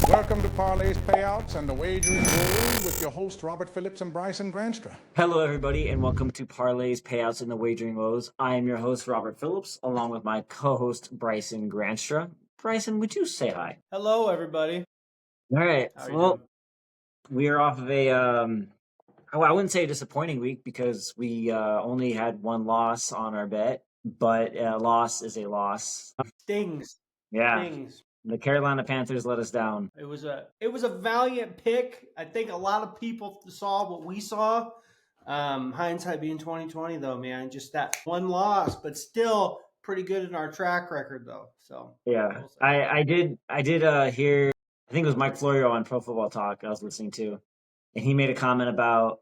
Welcome to Parlays Payouts and the Wagering Room with your hosts Robert Phillips and Bryson Granstra. Hello, everybody, and welcome to Parlays, Payouts, and the Wagering Woes. I am your host, Robert Phillips, along with my co-host, Bryson Granstra. Bryson, would you say hi? Hello, everybody. All right. How are you Well, doing? we are off of I wouldn't say a disappointing week because we only had one loss on our bet, but a loss is a loss. Stings. Yeah, Stings. the Carolina Panthers let us down. It was a valiant pick. I think a lot of people saw what we saw. Hindsight being 2020, though, man. Just that one loss, but still pretty good in our track record, though. So Yeah, we'll see. I did hear. I think it was Mike Florio on Pro Football Talk I was listening to, and he made a comment about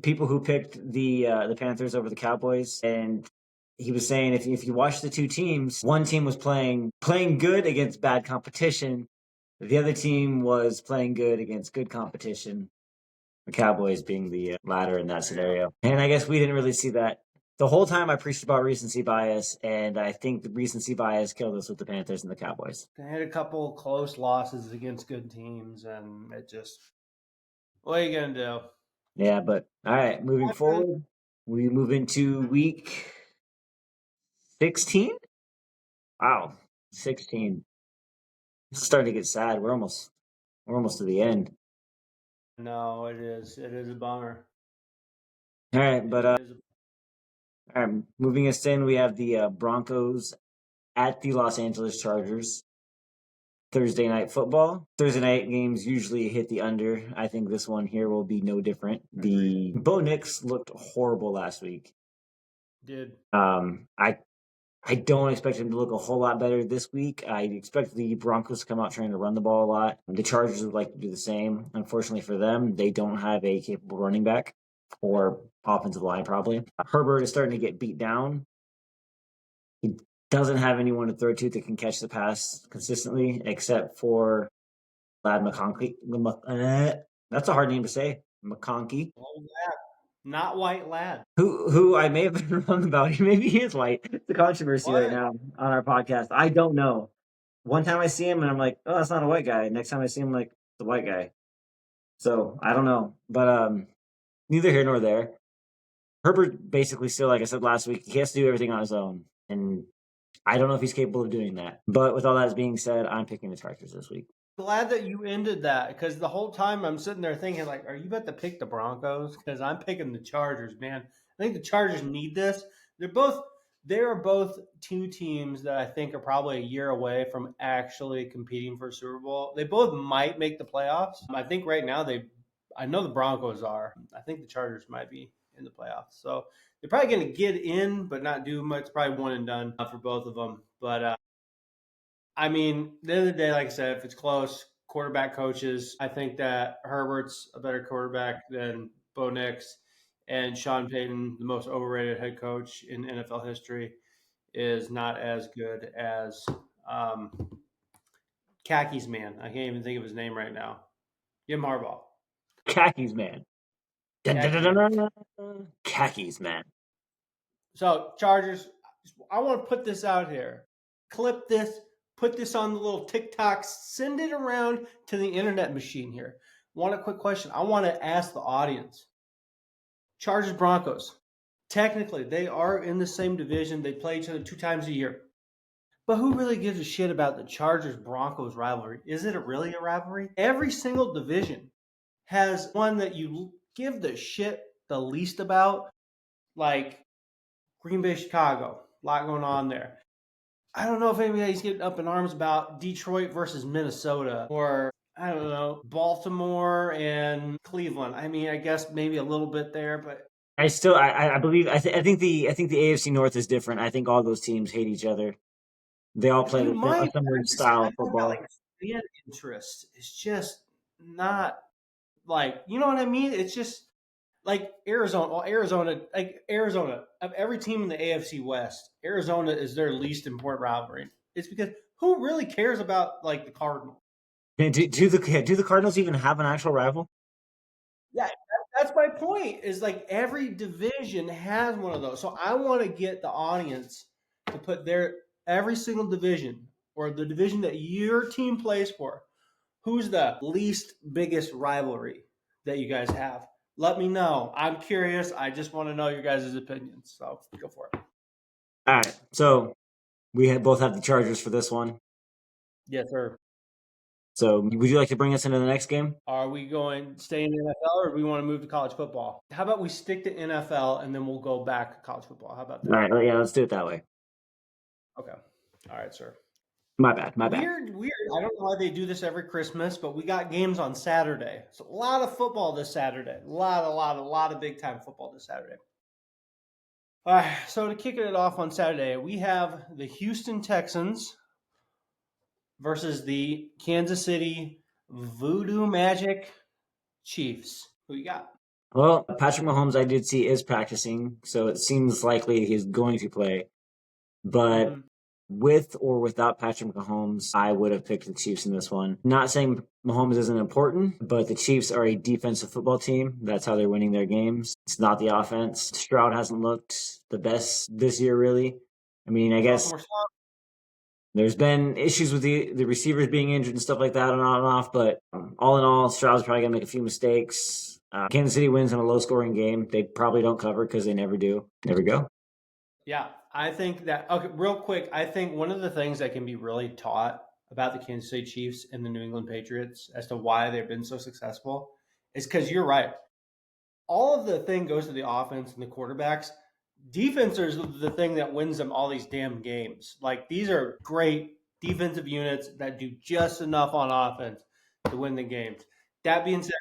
people who picked the Panthers over the Cowboys, and he was saying if you watch the two teams, one team was playing good against bad competition, the other team was playing good against good competition. The Cowboys being the latter in that scenario, and I guess we didn't really see that. The whole time I preached about recency bias, and I think the recency bias killed us with the Panthers and the Cowboys. They had a couple close losses against good teams, and it just, what are you gonna do? Yeah, but all right, moving forward, we move into week 16. Wow, 16. It's starting to get sad. We're almost to the end. No, it is. It is a bummer. All right, but It is all right, moving us in, we have the Broncos at the Los Angeles Chargers. Thursday night football. Thursday night games usually hit the under. I think this one here will be no different. The Bo Nix looked horrible last week. did. I don't expect him to look a whole lot better this week. I expect the Broncos to come out trying to run the ball a lot. The Chargers would like to do the same. Unfortunately for them, they don't have a capable running back or offensive line probably. Herbert is starting to get beat down. He doesn't have anyone to throw to that can catch the pass consistently, except for Lad McConkey. That's a hard name to say. McConkey. Not white lad. Who I may have been wrong about. Maybe he is white. It's a controversy right now on our podcast. I don't know. One time I see him and I'm like, oh, that's not a white guy. Next time I see him, like, it's a white guy. So I don't know. But neither here nor there. Herbert basically still, like I said last week, he has to do everything on his own. And I don't know if he's capable of doing that. But with all that being said, I'm picking the Chargers this week. Glad that you ended that because the whole time I'm sitting there thinking, like, are you about to pick the Broncos? Because I'm picking the Chargers, man. I think the Chargers need this. They are both two teams that I think are probably a year away from actually competing for a Super Bowl. They both might make the playoffs. I think right now I know the Broncos are. I think the Chargers might be in the playoffs. So they're probably going to get in, but not do much. Probably one and done for both of them. But I mean, the end of the day, like I said, if it's close, quarterback coaches, I think that Herbert's a better quarterback than Bo Nix, and Sean Payton, the most overrated head coach in NFL history, is not as good as Khakis man. I can't even think of his name right now. Jim Harbaugh. Khakis, man. Khakis, man. So, Chargers, I want to put this out here. Clip this, put this on the little TikTok, send it around to the internet machine here. Want a quick question? I want to ask the audience. Chargers Broncos. Technically, they are in the same division. They play each other 2 times a year. But who really gives a shit about the Chargers Broncos rivalry? Is it really a rivalry? Every single division has one that you give the shit the least about, like Green Bay, Chicago. A lot going on there. I don't know if anybody's getting up in arms about Detroit versus Minnesota or, I don't know, Baltimore and Cleveland. I mean, I guess maybe a little bit there, but I believe I think the AFC North is different. I think all those teams hate each other. They all play a similar style of football. like fan interest is just not like, you know what I mean? It's just like Arizona. Well, Arizona, of every team in the AFC West, Arizona is their least important rivalry. It's because who really cares about like the Cardinals? Do the Cardinals even have an actual rival? Yeah, that's my point. Is like every division has one of those. So I want to get the audience to put every single division or the division that your team plays for. Who's the least biggest rivalry that you guys have? Let me know. I'm curious. I just want to know your guys' opinions. So go for it. All right. So both have the Chargers for this one. Yes, sir. So would you like to bring us into the next game? Are we going to stay in the NFL or do we want to move to college football? How about we stick to NFL and then we'll go back to college football? How about that? All right. Yeah, let's do it that way. Okay. All right, sir. My bad. Weird. I don't know why they do this every Christmas, but we got games on Saturday. So a lot of football this Saturday. A lot of big time football this Saturday. All right. So to kick it off on Saturday, we have the Houston Texans versus the Kansas City Voodoo Magic Chiefs. Who you got? Well, Patrick Mahomes, I did see, is practicing, so it seems likely he's going to play. But with or without Patrick Mahomes, I would have picked the Chiefs in this one. Not saying Mahomes isn't important, but the Chiefs are a defensive football team. That's how they're winning their games. It's not the offense. Stroud hasn't looked the best this year, really. I mean, I guess there's been issues with the receivers being injured and stuff like that on and off, but all in all, Stroud's probably going to make a few mistakes. Kansas City wins in a low-scoring game. They probably don't cover because they never do. There we go. Yeah, I think that, okay, real quick, I think one of the things that can be really taught about the Kansas City Chiefs and the New England Patriots as to why they've been so successful is because you're right. All of the thing goes to the offense and the quarterbacks. Defense is the thing that wins them all these damn games. Like, these are great defensive units that do just enough on offense to win the games. That being said,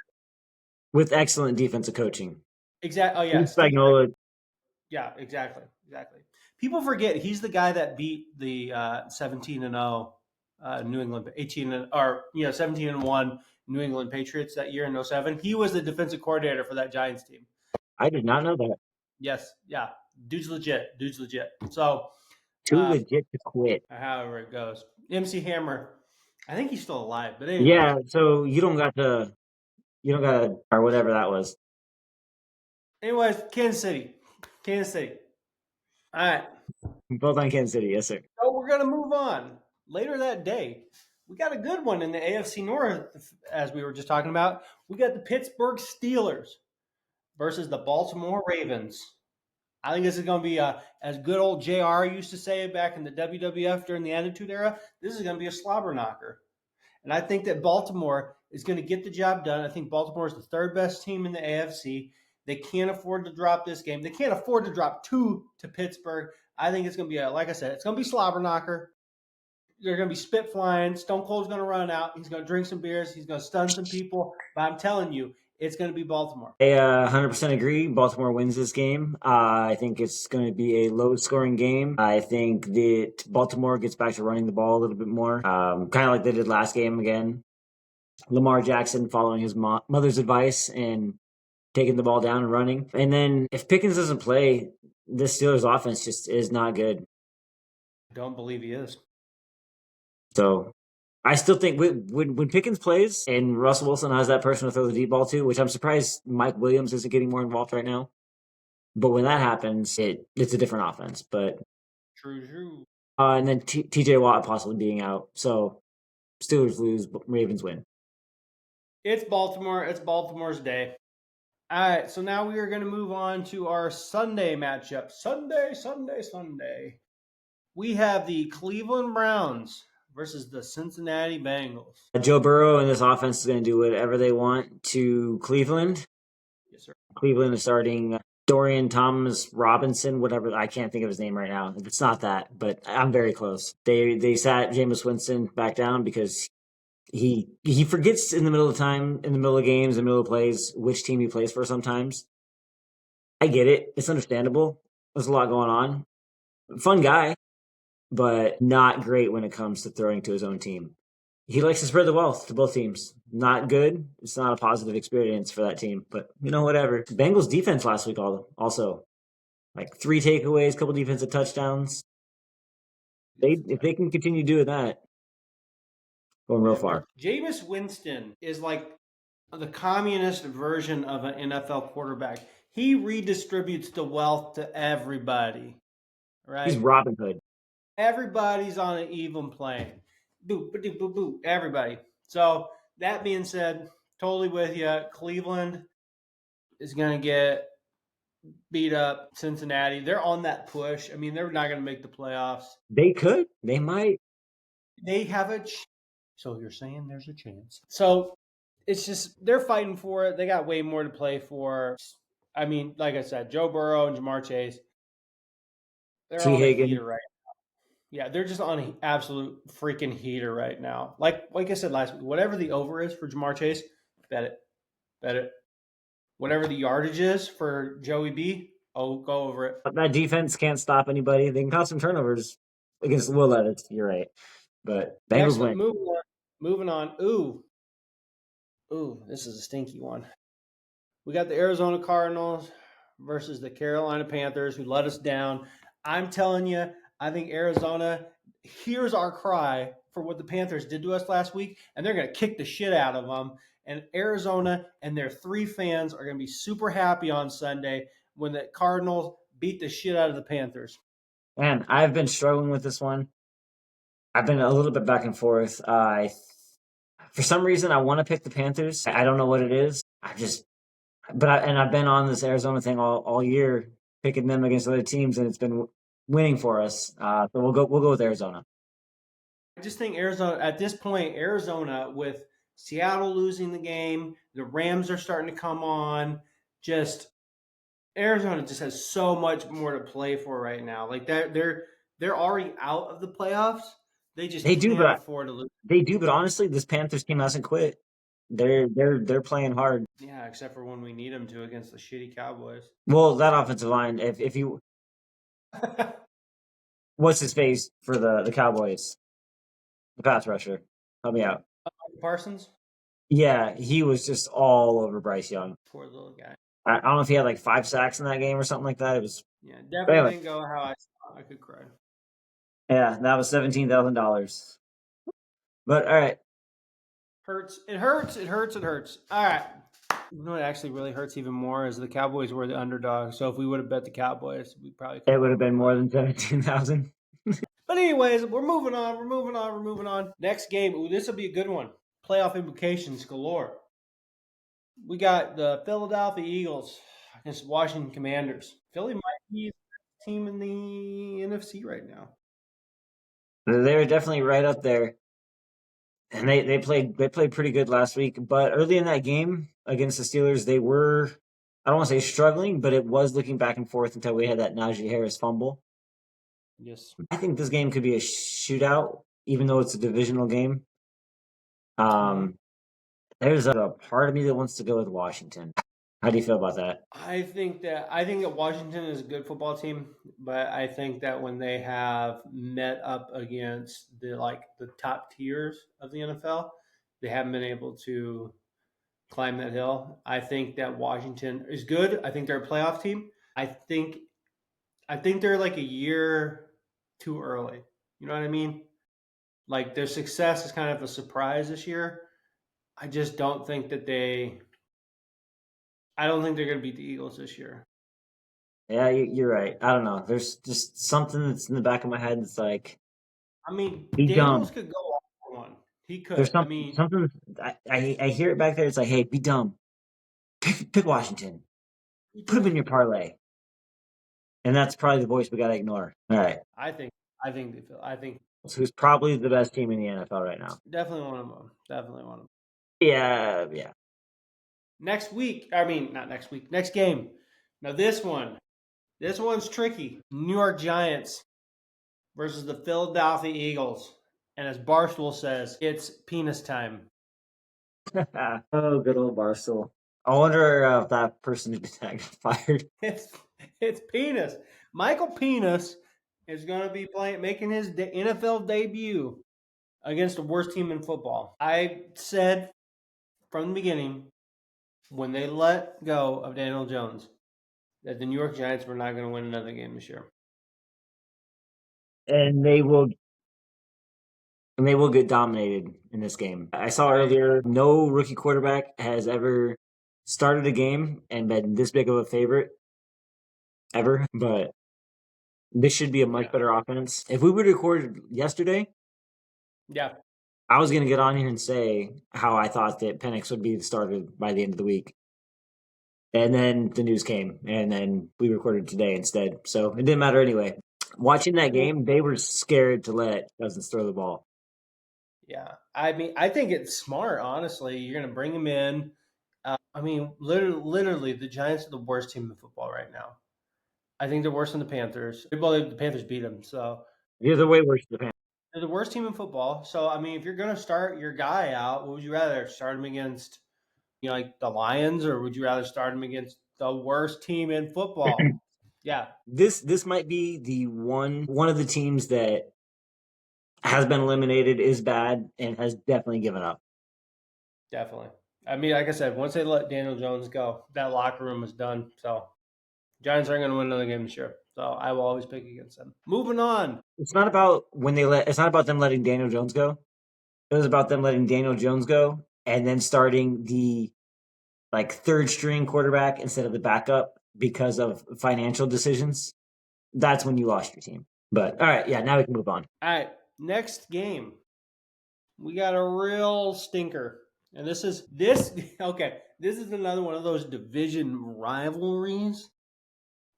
with excellent defensive coaching. Exactly. Oh, yeah. Spagnuolo. Yeah, exactly. People forget he's the guy that beat the 17-0 New England 17-1 New England Patriots that year in 07. He was the defensive coordinator for that Giants team. I did not know that. Yes, yeah. Dude's legit. So too legit to quit. However it goes. MC Hammer. I think he's still alive, but anyway. Yeah, so you don't got to or whatever that was. Anyways, Kansas City. All right. Both on Kansas City, yes, sir. So we're going to move on. Later that day, we got a good one in the AFC North, as we were just talking about. We got the Pittsburgh Steelers versus the Baltimore Ravens. I think this is going to be, as good old JR used to say back in the WWF during the Attitude Era, this is going to be a slobber knocker. And I think that Baltimore is going to get the job done. I think Baltimore is the third best team in the AFC. They can't afford to drop this game. They can't afford to drop 2 to Pittsburgh. I think it's going to be, like I said, it's going to be slobber knocker. They're going to be spit flying. Stone Cold's going to run out. He's going to drink some beers. He's going to stun some people. But I'm telling you, it's going to be Baltimore. I 100% agree. Baltimore wins this game. I think it's going to be a low-scoring game. I think that Baltimore gets back to running the ball a little bit more, kind of like they did last game again. Lamar Jackson following his mother's advice and taking the ball down and running. And then if Pickens doesn't play, this Steelers offense just is not good. I don't believe he is. So I still think when Pickens plays and Russell Wilson has that person to throw the deep ball to, which I'm surprised Mike Williams isn't getting more involved right now. But when that happens, it's a different offense. But True. And then TJ Watt possibly being out. So Steelers lose, Ravens win. It's Baltimore. It's Baltimore's day. All right, so now we are going to move on to our Sunday matchup. Sunday. We have the Cleveland Browns versus the Cincinnati Bengals. Joe Burrow and this offense is going to do whatever they want to Cleveland. Yes, sir. Cleveland is starting Dorian Thompson-Robinson, whatever. I can't think of his name right now. It's not that, but I'm very close. They sat Jameis Winston back down because he forgets in the middle of time, in the middle of games, in the middle of plays, which team he plays for sometimes. I get it. It's understandable. There's a lot going on. Fun guy, but not great when it comes to throwing to his own team. He likes to spread the wealth to both teams. Not good. It's not a positive experience for that team, but whatever. Bengals defense last week also, like 3 takeaways, couple defensive touchdowns. If they can continue doing that, going real far. Jameis Winston is like the communist version of an NFL quarterback. He redistributes the wealth to everybody, right? He's Robin Hood. Everybody's on an even plane. Boo, boo, boo, boo, everybody. So That being said, totally with you. Cleveland is going to get beat up. Cincinnati, they're on that push. I mean, they're not going to make the playoffs. They could. They might. They have so you're saying there's a chance. So it's just they're fighting for it. They got way more to play for. I mean, like I said, Joe Burrow and Jamar Chase, they're T. on a Higgins. heater right now. Yeah, they're just on an absolute freaking heater right now. Like I said last week, whatever the over is for Jamar Chase, bet it. Bet it. Whatever the yardage is for Joey B, oh, go over it. But that defense can't stop anybody. They can cause some turnovers against Will Levis. You're right. But Bengals win. Moving on. Ooh, this is a stinky one. We got the Arizona Cardinals versus the Carolina Panthers, who let us down. I'm telling you, I think Arizona hears our cry for what the Panthers did to us last week, and they're going to kick the shit out of them. And Arizona and their 3 fans are going to be super happy on Sunday when the Cardinals beat the shit out of the Panthers. Man, I've been struggling with this one. I've been a little bit back and forth. For some reason, I want to pick the Panthers. I don't know what it is. I've been on this Arizona thing all year, picking them against other teams, and it's been winning for us. So we'll go with Arizona. I just think Arizona, at this point, Arizona, with Seattle losing the game, the Rams are starting to come on, Arizona just has so much more to play for right now. Like they're already out of the playoffs. They can't afford to lose. They do, but honestly, this Panthers team hasn't quit. They're playing hard. Yeah, except for when we need them to against the shitty Cowboys. Well, that offensive line, if you what's his face for the Cowboys? The pass rusher. Help me out. Parsons? Yeah, he was just all over Bryce Young. Poor little guy. I don't know if he had like 5 sacks in that game or something like that. It was definitely didn't go how I thought. I could cry. Yeah, that was $17,000. But all right. Hurts. It hurts. It hurts. It hurts. All right. You know what actually really hurts even more is the Cowboys were the underdog. So if we would have bet the Cowboys, we probably it would have been more than 17,000. But anyways, we're moving on. Next game. Ooh, this will be a good one. Playoff implications galore. We got the Philadelphia Eagles against Washington Commanders. Philly might be the team in the NFC right now. They're definitely right up there. And they played pretty good last week. But early in that game against the Steelers, they were, I don't want to say struggling, but it was looking back and forth until we had that Najee Harris fumble. Yes. I think this game could be a shootout, even though it's a divisional game. There's a part of me that wants to go with Washington. How do you feel about that? I think that Washington is a good football team, but I think that when they have met up against the top tiers of the NFL, they haven't been able to climb that hill. I think that Washington is good. I think they're a playoff team. I think they're like a year too early. You know what I mean? Like their success is kind of a surprise this year. I just don't think that I don't think they're going to beat the Eagles this year. Yeah, you're right. I don't know. There's just something that's in the back of my head that's like, I mean, Daniels could go off for one. He could. There's something. I hear it back there. It's like, hey, be dumb. Pick Washington. Put him in your parlay. And that's probably the voice we got to ignore. All right. I think who's probably the best team in the NFL right now. Definitely one of them. Yeah. Next game. Now this one's tricky. New York Giants versus the Philadelphia Eagles. And as Barstool says, it's penis time. Oh, good old Barstool. I wonder if that person who did that got fired. It's penis. Michael Penis is going to be making his NFL debut against the worst team in football. I said from the beginning, when they let go of Daniel Jones, that the New York Giants were not going to win another game this year. And they will get dominated in this game. I saw earlier, no rookie quarterback has ever started a game and been this big of a favorite ever, but this should be a much better offense. If we would have recorded yesterday, I was gonna get on here and say how I thought that Penix would be the starter by the end of the week. And then the news came, and then we recorded today instead. So it didn't matter anyway. Watching that game, they were scared to let Cousins throw the ball. Yeah, I mean, I think it's smart. Honestly, you're going to bring him in. I mean, literally, the Giants are the worst team in football right now. I think they're worse than the Panthers. Well, the Panthers beat them, so You're the way worse than the Panthers. they're the worst team in football. So, I mean, if you're going to start your guy out, what would you rather start him against? Like the Lions, or would you rather start him against the worst team in football? Yeah, This might be the one of the teams that has been eliminated, is bad, and has definitely given up. definitely. I mean, like I said, once they let Daniel Jones go, that locker room is done. So, Giants aren't going to win another game this year. So, I will always pick against them. Moving on. It's not about it's not about them letting Daniel Jones go. It was about them letting Daniel Jones go and then starting the third string quarterback instead of the backup because of financial decisions. That's when you lost your team. But all right, yeah, now we can move on. All right, next game. We got a real stinker. And this is okay. This is another one of those division rivalries.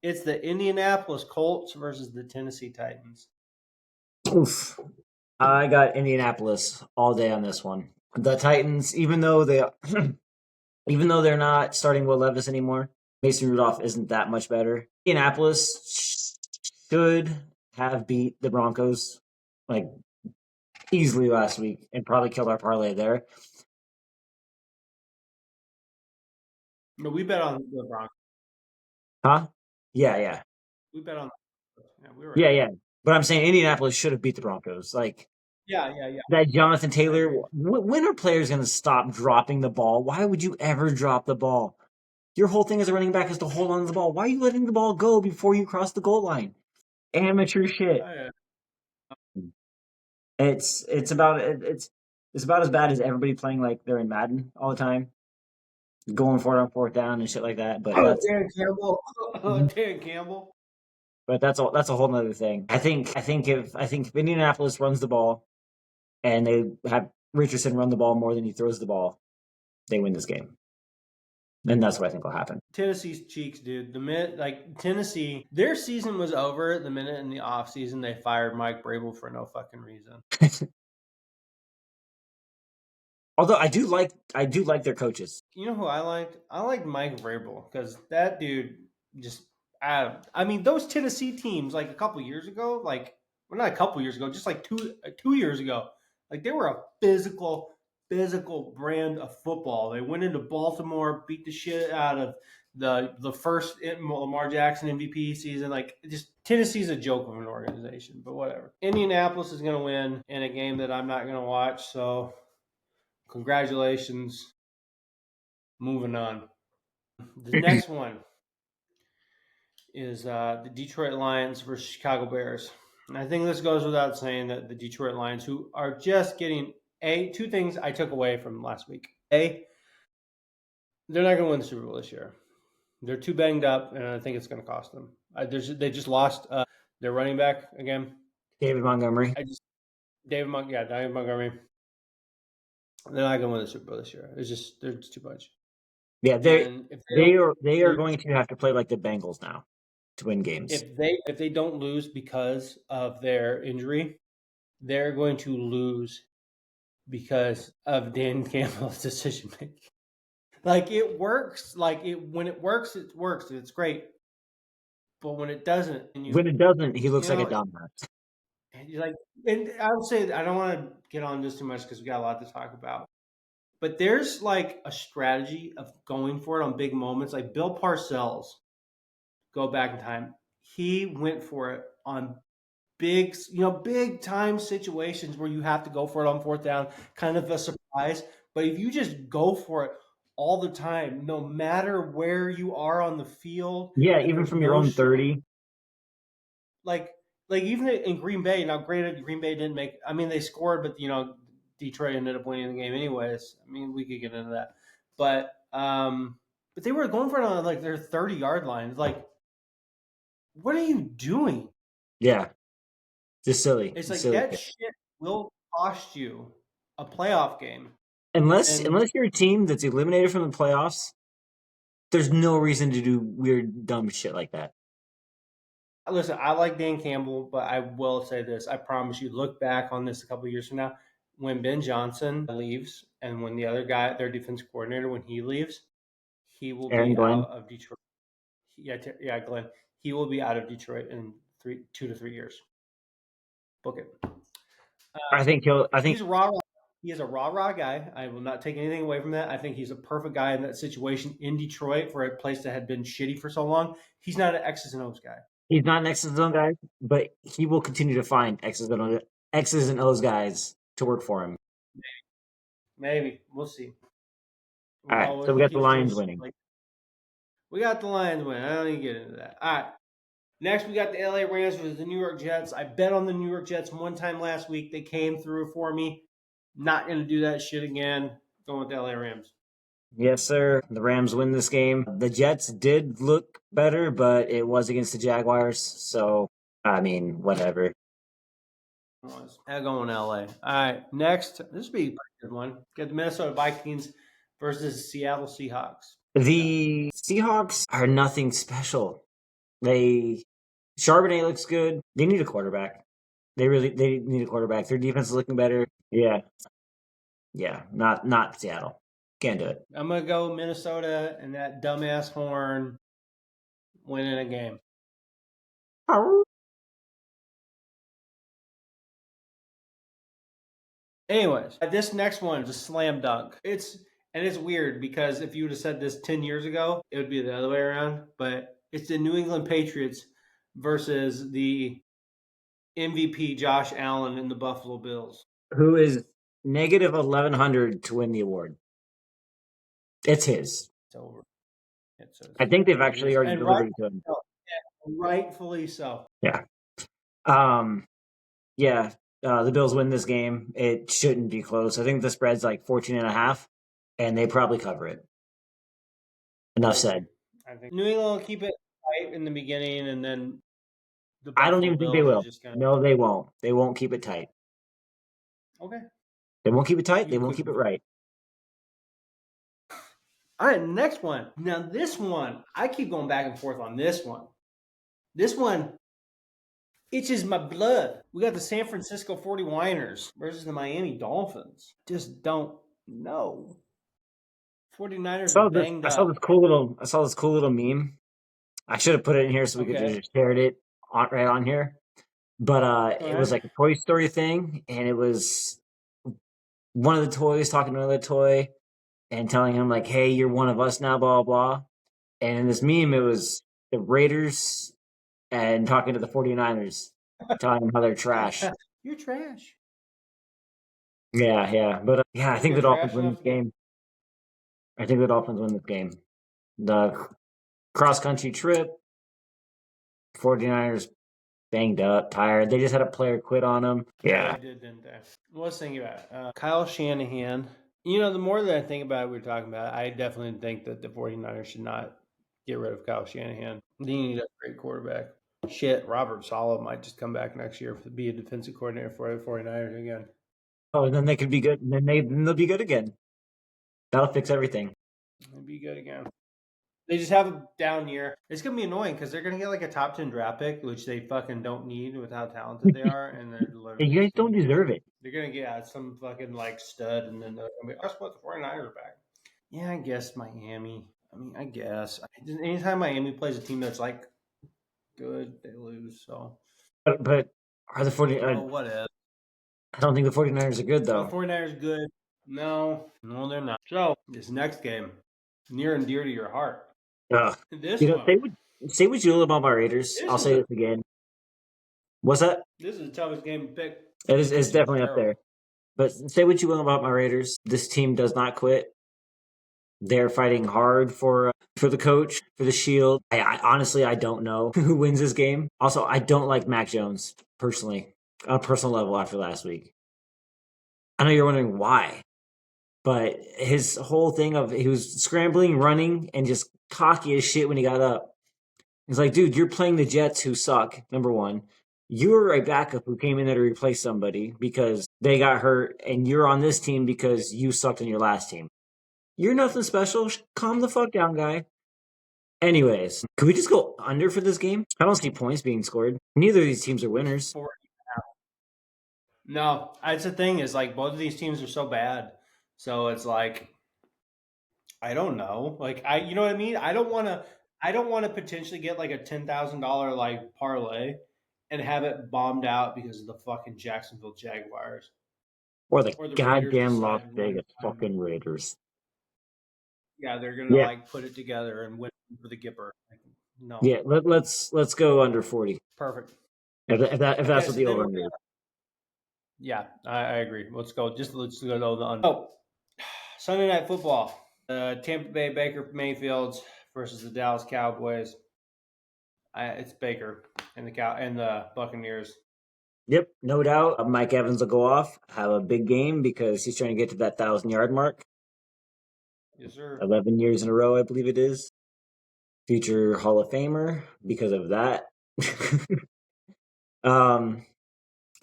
It's the Indianapolis Colts versus the Tennessee Titans. Oof. I got Indianapolis all day on this one. The Titans, even though they're not starting Will Levis anymore, Mason Rudolph isn't that much better. Indianapolis should have beat the Broncos easily last week and probably killed our parlay there. No, we bet on the Broncos. Huh? Yeah. We bet on. Yeah, we were. Yeah. But I'm saying Indianapolis should have beat the Broncos. Yeah. That Jonathan Taylor. When are players going to stop dropping the ball? Why would you ever drop the ball? Your whole thing as a running back is to hold on to the ball. Why are you letting the ball go before you cross the goal line? Amateur shit. Oh, yeah. It's about as bad as everybody playing like they're in Madden all the time, going for it on fourth down and shit like that. But Dan Campbell. Dan Campbell. But that's a whole nother thing. I think if Indianapolis runs the ball and they have Richardson run the ball more than he throws the ball, they win this game. And that's what I think will happen. Tennessee's cheeks, dude. The minute, Tennessee, their season was over the minute in the offseason they fired Mike Vrabel for no fucking reason. Although I do like their coaches. You know who I liked? I liked Mike Vrabel because that dude just. I mean, those Tennessee teams, a couple years ago, not a couple years ago, just 2 years ago, they were a physical brand of football. They went into Baltimore, beat the shit out of the first Lamar Jackson MVP season. Just Tennessee's a joke of an organization, but whatever. Indianapolis is going to win in a game that I'm not going to watch, so congratulations. Moving on. The next one is the Detroit Lions versus Chicago Bears. And I think this goes without saying that the Detroit Lions, who are just getting two things I took away from last week. A, they're not going to win the Super Bowl this year. They're too banged up, and I think it's going to cost them. They just lost their running back again. David Montgomery. David Montgomery. They're not going to win the Super Bowl this year. They're just too much. Yeah, they are going to have to play like the Bengals now to win games. If they don't lose because of their injury, they're going to lose because of Dan Campbell's decision making. It works. When it works, it works. It's great. But when it doesn't, he looks like a dumbass. And I would say I don't want to get on this too much because we got a lot to talk about. But there's a strategy of going for it on big moments. Bill Parcells, go back in time, he went for it on big time situations where you have to go for it on fourth down, kind of a surprise. But if you just go for it all the time, no matter where you are on the field. Yeah, even from your own 30. Even in Green Bay, now granted, Green Bay didn't they scored, but Detroit ended up winning the game anyways. We could get into that. But they were going for it on their 30-yard line. What are you doing? Yeah. Just silly. It's silly. That shit will cost you a playoff game. Unless And you're a team that's eliminated from the playoffs, there's no reason to do weird, dumb shit like that. listen, I like Dan Campbell, but I will say this. I promise you, look back on this a couple of years from now, when Ben Johnson leaves and when the other guy, their defense coordinator, when he leaves, he will Aaron be Glenn. out of Detroit. Yeah, Glenn. He will be out of Detroit in 2 to 3 years. Book it. I think He's a raw. He is a rah guy. I will not take anything away from that. I think he's a perfect guy in that situation in Detroit for a place that had been shitty for so long. He's not an X's and O's guy. he's not an X's and O's guy, but he will continue to find X's and O's guys to work for him. Maybe. We'll see. All right, so we got the Lions winning. We got the Lions winning. I don't even get into that. All right. Next, we got the LA Rams versus the New York Jets. I bet on the New York Jets one time last week. They came through for me. Not going to do that shit again. Going with the LA Rams. Yes, sir. The Rams win this game. The Jets did look better, but it was against the Jaguars. So, I mean, whatever. I'm going LA. All right. Next, this will be a pretty good one. Got the Minnesota Vikings versus Seattle Seahawks. The Seahawks are nothing special. Charbonnet looks good. They need a quarterback. They need a quarterback. Their defense is looking better. Yeah. Not Seattle. Can't do it. I'm gonna go Minnesota and that dumbass Horn winning a game. Anyways, this next one is a slam dunk. It's weird because if you would have said this 10 years ago, it would be the other way around. But it's the New England Patriots versus the MVP Josh Allen and the Buffalo Bills. Who is negative 1,100 to win the award? It's his. It's over. I think they've actually already delivered it to him. Rightfully so. Yeah. The Bills win this game. It shouldn't be close. I think the spread's like 14.5, and they probably cover it. Enough said. I think New England will keep it tight in the beginning, and then I don't even think they will. No, they won't. They won't keep it tight. Okay. They won't keep it tight. They won't keep it right. All right, next one. Now, this one, I keep going back and forth on this one. This one itches my blood. We got the San Francisco 49ers versus the Miami Dolphins. Just don't know. 49ers are banged up. I saw this cool little meme. I should have put it in here so we could just share it right on here. But it was like a Toy Story thing, and it was one of the toys talking to another toy and telling him, like, hey, you're one of us now, blah, blah, blah. And in this meme, it was the Raiders and talking to the 49ers, telling them how they're trash. You're trash. Yeah. But, I think the Dolphins win this game. I think the Dolphins win this game. The cross-country trip, 49ers banged up, tired. They just had a player quit on them. Yeah. They did, didn't they? Well, let's think about it. Kyle Shanahan. You know, the more that I think about it, we're talking about, I definitely think that the 49ers should not get rid of Kyle Shanahan. They need a great quarterback. Shit, Robert Saleh might just come back next year to be a defensive coordinator for the 49ers again. Oh, and then they could be good. And then they'll be good again. That'll fix everything. They'll be good again. They just have a down year. It's going to be annoying because they're going to get like a top 10 draft pick, which they fucking don't need with how talented they are. And they're you guys don't deserve it. They're going to get some fucking like stud, and then they're going to be, guess what? The 49ers are back. Yeah, I guess Miami. I mean, I guess. Anytime Miami plays a team that's like good, they lose. So, But are the 49ers? Whatever. I don't think the 49ers are good, though. The 49ers are good. No, they're not. So, this next game, near and dear to your heart. Say what you will about my Raiders. I'll say this again. What's that? This is the toughest game to pick. It's definitely up there. But say what you will about my Raiders. This team does not quit. They're fighting hard for the coach, for the shield. I honestly, I don't know who wins this game. Also, I don't like Mac Jones, personally, on a personal level after last week. I know you're wondering why. But his whole thing of he was scrambling, running, and just cocky as shit when he got up. He's like, dude, you're playing the Jets who suck, number one. You're a backup who came in there to replace somebody because they got hurt, and you're on this team because you sucked in your last team. You're nothing special. Calm the fuck down, guy. Anyways, could we just go under for this game? I don't see points being scored. Neither of these teams are winners. No, that's the thing is like both of these teams are so bad. So it's like I don't know. Like you know what I mean? I don't want to potentially get like a $10,000 like parlay and have it bombed out because of the fucking Jacksonville Jaguars Or the or the Raiders goddamn Las decide Vegas fucking Raiders. yeah, they're gonna Yeah. like put it together and win for the Gipper. Like, no. Yeah, let's go under 40. Perfect. If that's Okay, what so the then over we're under is. Yeah, I agree. Let's go to the under. Oh, Sunday Night Football. Tampa Bay Baker Mayfields versus the Dallas Cowboys. It's Baker and the Buccaneers. Yep, no doubt. Mike Evans will go off, have a big game because he's trying to get to that 1,000-yard mark. Yes, sir. 11 years in a row, I believe it is. Future Hall of Famer because of that.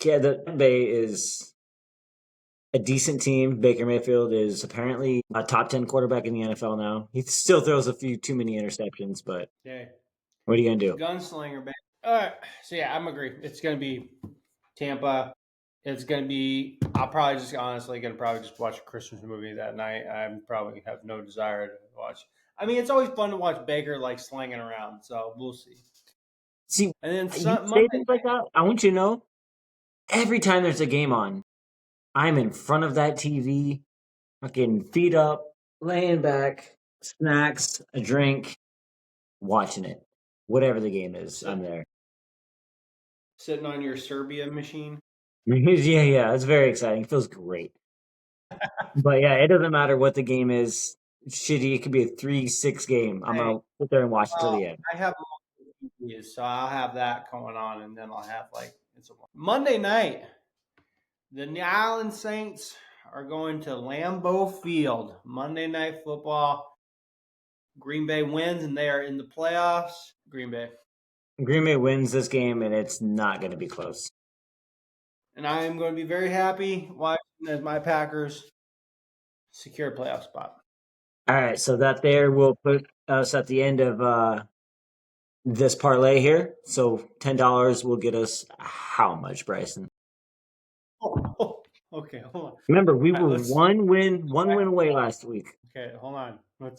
Yeah, the Bay is a decent team. Baker Mayfield is apparently a top 10 quarterback in the NFL now. He still throws a few too many interceptions, but Okay. what are you going to do? Gunslinger, baby. All right. So, yeah, I'm agree. It's going to be Tampa. It's going to be, I'll probably just honestly going to probably just watch a Christmas movie that night. I probably have no desire to watch. I mean, it's always fun to watch Baker like slanging around. So we'll see. See, And then you say things like that. I want you to know every time there's a game on, I'm in front of that TV, fucking feet up, laying back, snacks, a drink, watching it. Whatever the game is, I'm there. Sitting on your Serbia machine. Yeah, it's very exciting. It feels great. But yeah, it doesn't matter what the game is. Shitty, it could be a 3-6 game. I'm gonna sit there and watch it till the end. I have TVs, so I'll have that going on, and then I'll have like it's a Monday night. The New Orleans Saints are going to Lambeau Field. Monday Night Football. Green Bay wins, and they are in the playoffs. Green Bay. Green Bay wins this game, and it's not going to be close. And I am going to be very happy watching as my Packers secure a playoff spot. All right, so that there will put us at the end of this parlay here. So $10 will get us how much, Bryson? Okay, hold on. Remember, we were one win away last week. Okay, hold on. Oh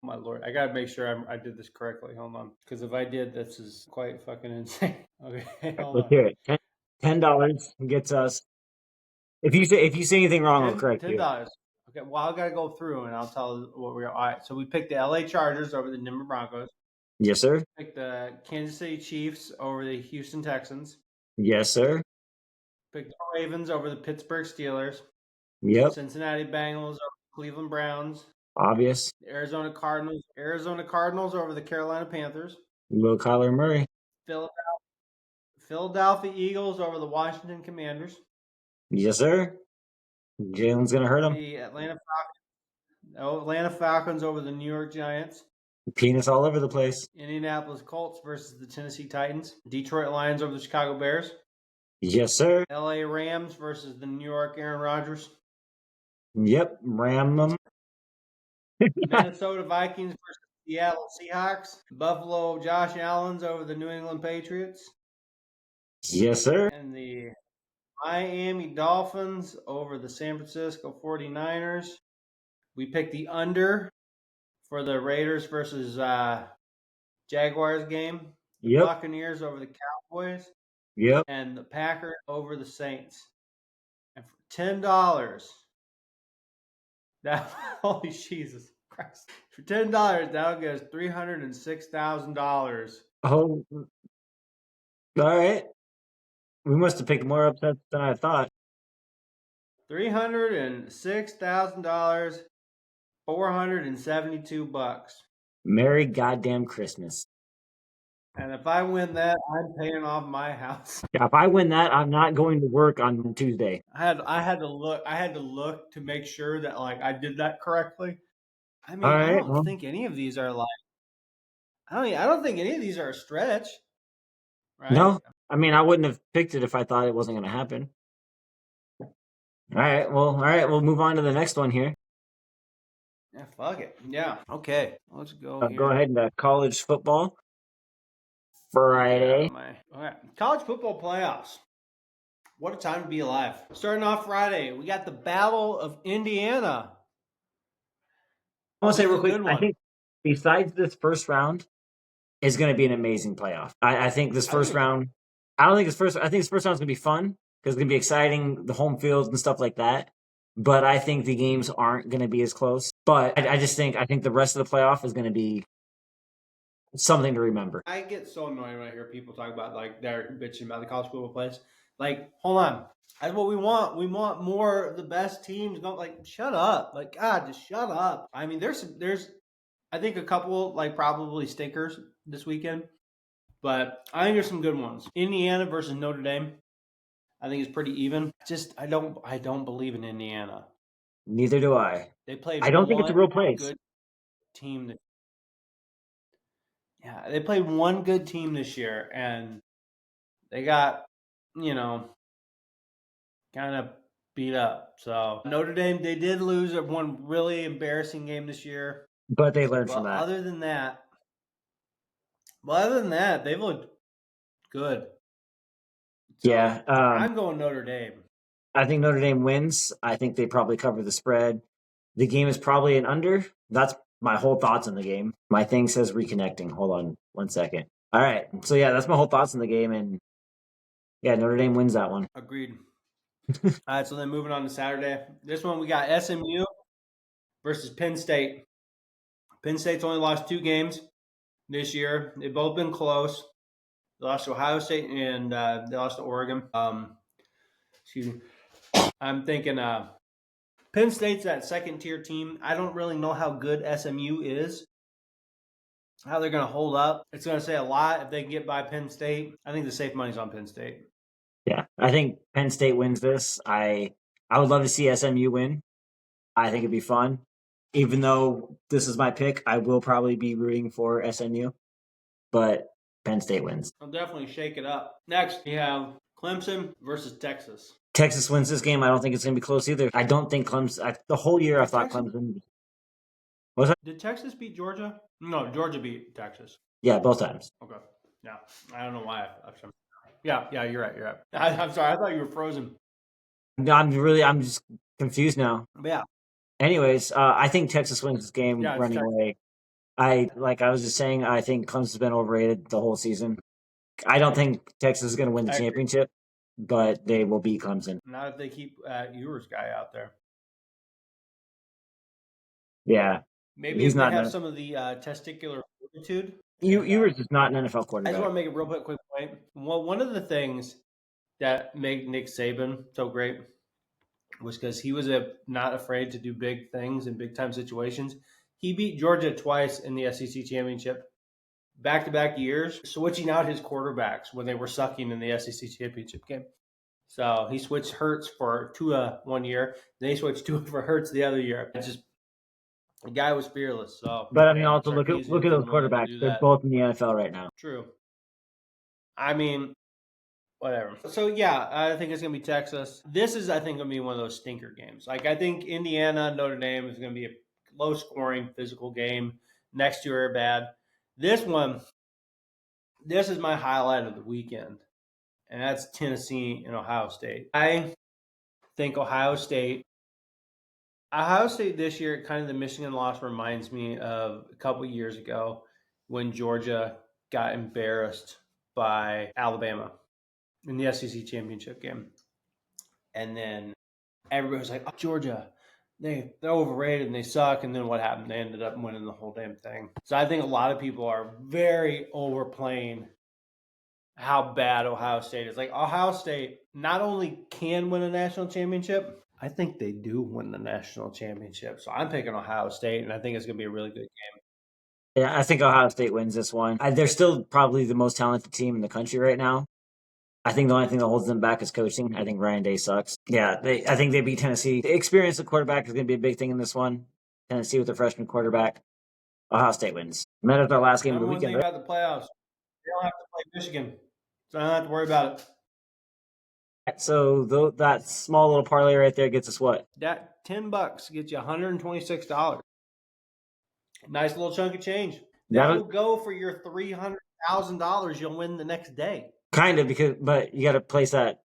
my lord, I gotta make sure I did this correctly. Hold on, because if I did, this is quite fucking insane. Okay, Let's hear it. $10 gets us. If you say anything wrong, I'll correct you. $10. Okay, well I gotta go through and I'll tell what we're. All right, so we picked the LA Chargers over the Denver Broncos. Yes, sir. Picked the Kansas City Chiefs over the Houston Texans. Yes, sir. Picked the Ravens over the Pittsburgh Steelers. Yep. Cincinnati Bengals over the Cleveland Browns. Obvious. Arizona Cardinals over the Carolina Panthers. Little Kyler Murray. Philadelphia Eagles over the Washington Commanders. Yes, sir. Jalen's gonna hurt him. The Atlanta Falcons over the New York Giants. Penis all over the place. Indianapolis Colts versus the Tennessee Titans. Detroit Lions over the Chicago Bears. Yes, sir. LA Rams versus the New York Aaron Rodgers. Yep, ram them. Minnesota Vikings versus Seattle Seahawks. Buffalo Josh Allen's over the New England Patriots. Yes, sir. And the Miami Dolphins over the San Francisco 49ers. We picked the under for the Raiders versus Jaguars game. Yep. Buccaneers over the Cowboys. Yep. And the Packers over the Saints. And for $10, that holy Jesus Christ. For $10, that'll get us $306,000. Oh, all right. We must have picked more upsets than I thought. $306,000, $472. Merry goddamn Christmas. And if I win that, I'm paying off my house. Yeah, if I win that, I'm not going to work on Tuesday. I had to look to make sure that like I did that correctly. I mean, right, I don't think any of these are like I don't think any of these are a stretch. right? No, I mean, I wouldn't have picked it if I thought it wasn't going to happen. All right, we'll move on to the next one here. Yeah, fuck it. Yeah. Okay. Let's go here. Go ahead and college football Friday. All right. College football playoffs. What a time to be alive. Starting off Friday, we got the Battle of Indiana. I want to say real quick, Good I one. think besides this first round is going to be an amazing playoff. I think this first round, I think this first round is going to be fun because it's going to be exciting, the home fields and stuff like that. But I think the games aren't going to be as close. But I think the rest of the playoff is going to be something to remember. I get so annoyed when I hear people talk about like they're bitching about the college football plays. Like, hold on. That's what we want. We want more of the best teams. Don't like shut up. Like, God, just shut up. I mean, there's I think a couple like probably stinkers this weekend. But I think there's some good ones. Indiana versus Notre Dame. I think it's pretty even. Just I don't believe in Indiana. Neither do I. They played I don't think it's a real place. Good team. Yeah, they played one good team this year, and they got, kind of beat up. So Notre Dame, they did lose one really embarrassing game this year. But they learned from that. Other than that, they've looked good. So, yeah. I'm going Notre Dame. I think Notre Dame wins. I think they probably cover the spread. The game is probably an under. That's my whole thoughts on the game. My thing says reconnecting. Hold on 1 second. All right. So, yeah, that's my whole thoughts on the game. And, yeah, Notre Dame wins that one. Agreed. All right, so then moving on to Saturday. This one we got SMU versus Penn State. Penn State's only lost 2 games this year. They've both been close. They lost to Ohio State and they lost to Oregon. Excuse me. I'm thinking Penn State's that second-tier team. I don't really know how good SMU is, how they're going to hold up. It's going to say a lot if they can get by Penn State. I think the safe money's on Penn State. Yeah, I think Penn State wins this. I would love to see SMU win. I think it'd be fun. Even though this is my pick, I will probably be rooting for SMU. But Penn State wins. I'll definitely shake it up. Next, we have Clemson versus Texas. Texas wins this game. I don't think it's going to be close either. I don't think Clemson. The whole year I thought Clemson. What was that? Did Texas beat Georgia? No, Georgia beat Texas. Yeah, both times. Okay. Yeah. I don't know why. Yeah, you're right. I'm sorry. I thought you were frozen. No, I'm just confused now. Yeah. Anyways, I think Texas wins this game running Texas. away. I was just saying, I think Clemson's been overrated the whole season. I don't think Texas is going to win the championship, but they will beat Clemson. Not if they keep Ewers guy out there. Yeah. Maybe if they have some of the testicular fortitude. Ewers is not an NFL quarterback. I just want to make a real quick point. Well, one of the things that made Nick Saban so great was because he was not afraid to do big things in big-time situations. He beat Georgia twice in the SEC championship, back-to-back years, switching out his quarterbacks when they were sucking in the SEC championship game. So he switched Hurts for Tua 1 year. Then he switched Tua for Hurts the other year. The guy was fearless. So, but I mean, also look at those quarterbacks. They're both in the NFL right now. True. I mean, whatever. So yeah, I think it's gonna be Texas. This is, I think, gonna be one of those stinker games. Like I think Indiana, Notre Dame is gonna be a low-scoring, physical game. Next two are bad. This is my highlight of the weekend, and that's Tennessee and Ohio State. I think Ohio State this year, kind of the Michigan loss reminds me of a couple years ago when Georgia got embarrassed by Alabama in the SEC championship game. And then everybody was like, oh, Georgia, they're overrated and they suck. And then what happened? They ended up winning the whole damn thing. So I think a lot of people are very overplaying how bad Ohio State is. Like Ohio State not only can win a national championship, I think they do win the national championship. So I'm picking Ohio State, and I think it's going to be a really good game. Yeah, I think Ohio State wins this one. They're still probably the most talented team in the country right now. I think the only thing that holds them back is coaching. I think Ryan Day sucks. Yeah, I think they beat Tennessee. The experience of quarterback is going to be a big thing in this one. Tennessee with their freshman quarterback. Ohio State wins. And that is our last game of the weekend. One thing about the playoffs, they don't have to play Michigan. So I don't have to worry about it. So that small little parlay right there gets us what? That $10 gets you $126. Nice little chunk of change. That That'll will go for your $300,000 you'll win the next day. kind of but you got to place that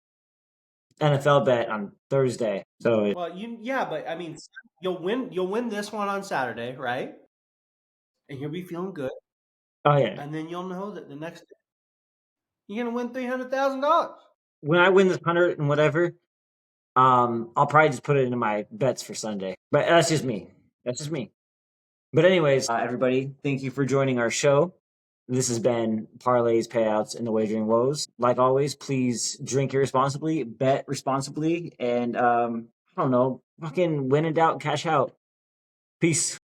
NFL bet on Thursday. So Well, but I mean, you'll win this one on Saturday, right? And you'll be feeling good, oh yeah, and then you'll know that the next day you're gonna win $300,000. when I win this 100 and whatever, I'll probably just put it into my bets for Sunday. But that's just me. But anyways, everybody, thank you for joining our show. This has been Parlays, Payouts, and the Wagering Woes. Like always, please drink irresponsibly, bet responsibly, and I don't know, fucking win in doubt, cash out. Peace.